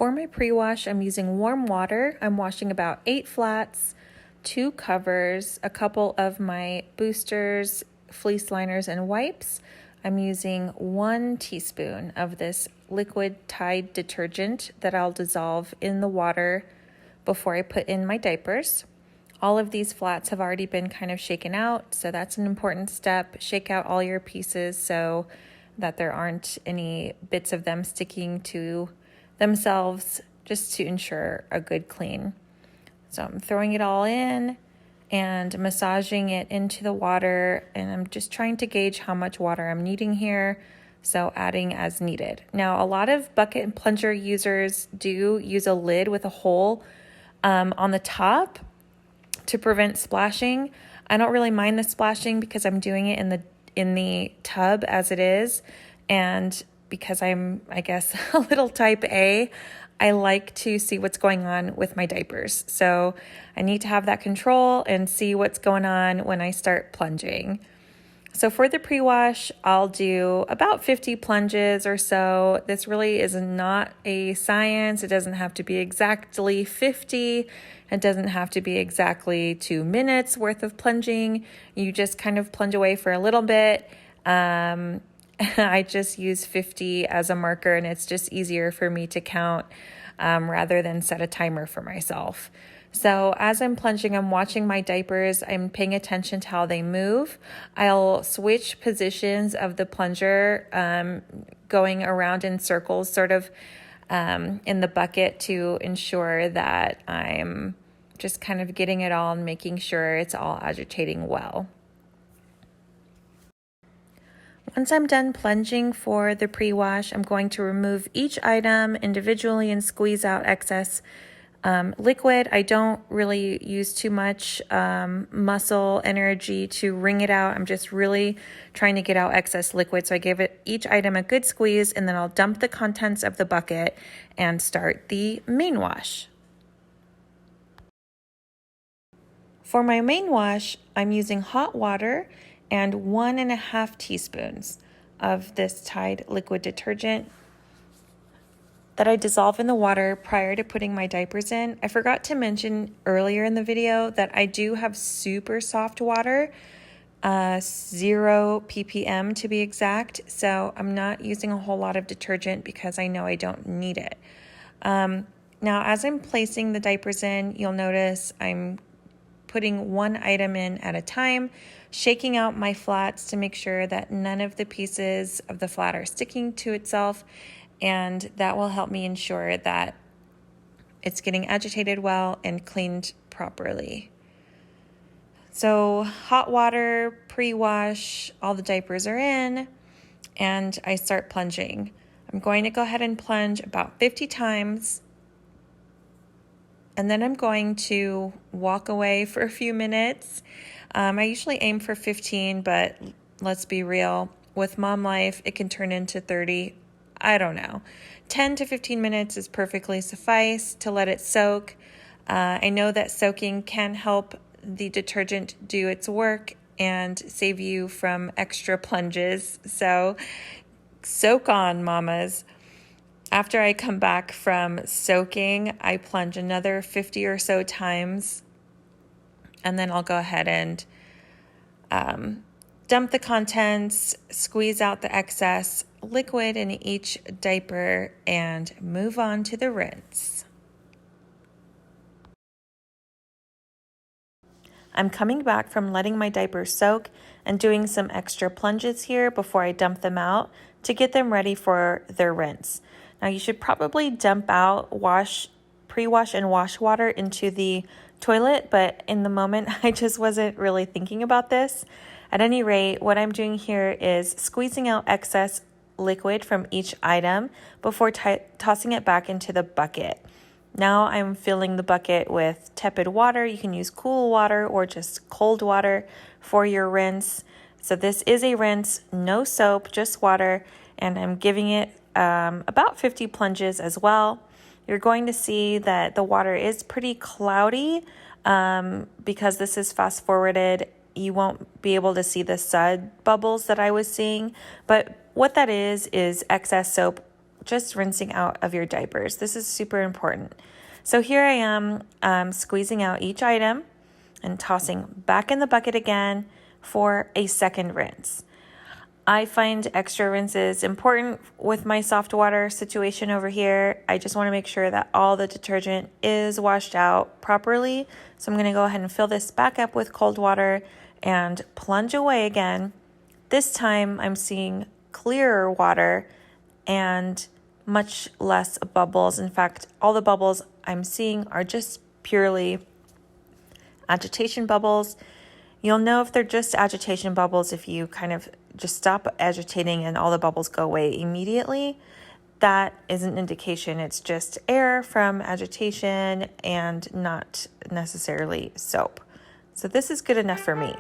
For my pre-wash, I'm using warm water. I'm washing about 8 flats, 2 covers, a couple of my boosters, fleece liners, and wipes. I'm using 1 teaspoon of this liquid Tide detergent that I'll dissolve in the water before I put in my diapers. All of these flats have already been kind of shaken out, so that's an important step. Shake out all your pieces so that there aren't any bits of them sticking to themselves, just to ensure a good clean. So I'm throwing it all in and massaging it into the water, and I'm just trying to gauge how much water I'm needing here, so adding as needed. Now, a lot of bucket and plunger users do use a lid with a hole on the top to prevent splashing. I don't really mind the splashing because I'm doing it in the tub as it is, and because I'm, I guess, a little type A, I like to see what's going on with my diapers. So I need to have that control and see what's going on when I start plunging. So for the pre-wash, I'll do about 50 plunges or so. This really is not a science. It doesn't have to be exactly 50. It doesn't have to be exactly 2 minutes worth of plunging. You just kind of plunge away for a little bit. I just use 50 as a marker, and it's just easier for me to count rather than set a timer for myself. So as I'm plunging, I'm watching my diapers. I'm paying attention to how they move. I'll switch positions of the plunger, going around in circles, sort of in the bucket, to ensure that I'm just kind of getting it all and making sure it's all agitating well. Once I'm done plunging for the pre-wash, I'm going to remove each item individually and squeeze out excess liquid. I don't really use too much muscle energy to wring it out. I'm just really trying to get out excess liquid. So I give each item a good squeeze, and then I'll dump the contents of the bucket and start the main wash. For my main wash, I'm using hot water and 1.5 teaspoons of this Tide liquid detergent that I dissolve in the water prior to putting my diapers in. I forgot to mention earlier in the video that I do have super soft water, 0 ppm to be exact, so I'm not using a whole lot of detergent because I know I don't need it. Now, as I'm placing the diapers in, you'll notice I'm putting one item in at a time, shaking out my flats to make sure that none of the pieces of the flat are sticking to itself, and that will help me ensure that it's getting agitated well and cleaned properly. So hot water, pre-wash, all the diapers are in, and I start plunging. I'm going to go ahead and plunge about 50 times, and then I'm going to walk away for a few minutes. I usually aim for 15, but let's be real. With mom life, it can turn into 30. I don't know. 10 to 15 minutes is perfectly suffice to let it soak. I know that soaking can help the detergent do its work and save you from extra plunges. So soak on, mamas. After I come back from soaking, I plunge another 50 or so times, and then I'll go ahead and dump the contents, squeeze out the excess liquid in each diaper, and move on to the rinse. I'm coming back from letting my diapers soak and doing some extra plunges here before I dump them out to get them ready for their rinse. Now, you should probably dump out pre-wash and wash water into the toilet, but in the moment, I just wasn't really thinking about this. At any rate, what I'm doing here is squeezing out excess liquid from each item before tossing it back into the bucket. Now I'm filling the bucket with tepid water. You can use cool water or just cold water for your rinse. So this is a rinse, no soap, just water, and I'm giving it about 50 plunges as well. You're going to see that the water is pretty cloudy because this is fast forwarded. You won't be able to see the sud bubbles that I was seeing, but what that is excess soap just rinsing out of your diapers. This is super important. So here I am squeezing out each item and tossing back in the bucket again for a second rinse. I find extra rinses important with my soft water situation over here. I just want to make sure that all the detergent is washed out properly. So I'm going to go ahead and fill this back up with cold water and plunge away again. This time I'm seeing clearer water and much less bubbles. In fact, all the bubbles I'm seeing are just purely agitation bubbles. You'll know if they're just agitation bubbles if you kind of just stop agitating and all the bubbles go away immediately. That is an indication it's just air from agitation and not necessarily soap. So this is good enough for me.